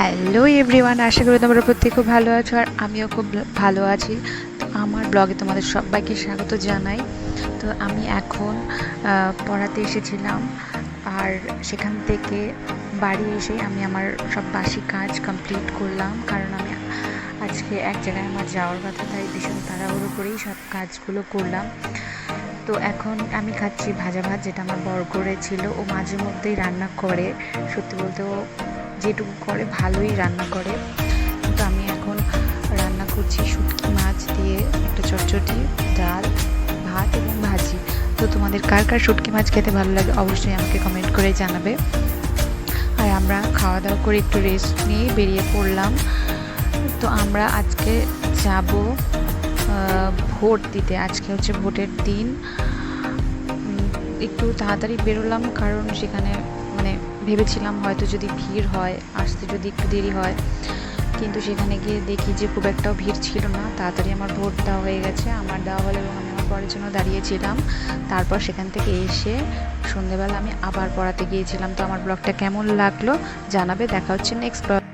Hello everyone, আশা করি তোমরা প্রত্যেকে খুব ভালো আছো আর আমিও খুব ভালো আছি। তো আমার ব্লগে তোমাদের সবাইকে স্বাগত জানাই। তো আমি এখন পড়াতে এসেছিলাম, আর সেখান থেকে বাড়ি এসে আমি আমার সব বাসি কাজ কমপ্লিট করলাম, কারণ আমি আজকে এক জায়গায় আমার যাওয়ার কথা, তাই ভীষণ তাড়াহুড়ো করেই সব কাজগুলো করলাম। তো এখন আমি খাচ্ছি ভাজা ভাত, যেটা আমার বর করেছিল। ও মাঝে মধ্যেই রান্না করে, সত্যি বলতে ও যেটুকু করে ভালোই রান্না করে। তো আমি এখন রান্না করছি শুটকি মাছ দিয়ে একটা চটচটি, ডাল, ভাত এবং ভাজি। তো তোমাদের কার কার শুটকি মাছ খেতে ভালো লাগে অবশ্যই আমাকে কমেন্ট করে জানাবে। আর আমরা খাওয়া দাওয়া করে একটু রেস্ট নিয়ে বেরিয়ে পড়লাম। তো আমরা আজকে যাব ভোট দিতে। আজকে হচ্ছে ভোটের দিন। একটু তাড়াতাড়ি বেরোলাম, কারণ সেখানে ভেবেছিলাম হয়তো যদি ভিড় হয়, আসতে যদি একটু দেরি হয়, কিন্তু সেখানে গিয়ে দেখি যে খুব একটাও ভিড় ছিল না। তাড়াতাড়ি আমার ভোট দেওয়া হয়ে গেছে, আমার দেওয়া হলো এবং আমি আমার পড়ার জন্য দাঁড়িয়েছিলাম। তারপর সেখান থেকে এসে সন্ধেবেলা আমি আবার পড়াতে গিয়েছিলাম। তো আমার ব্লগটা কেমন লাগলো জানাবে। দেখা হচ্ছে নেক্সট ব্লগ।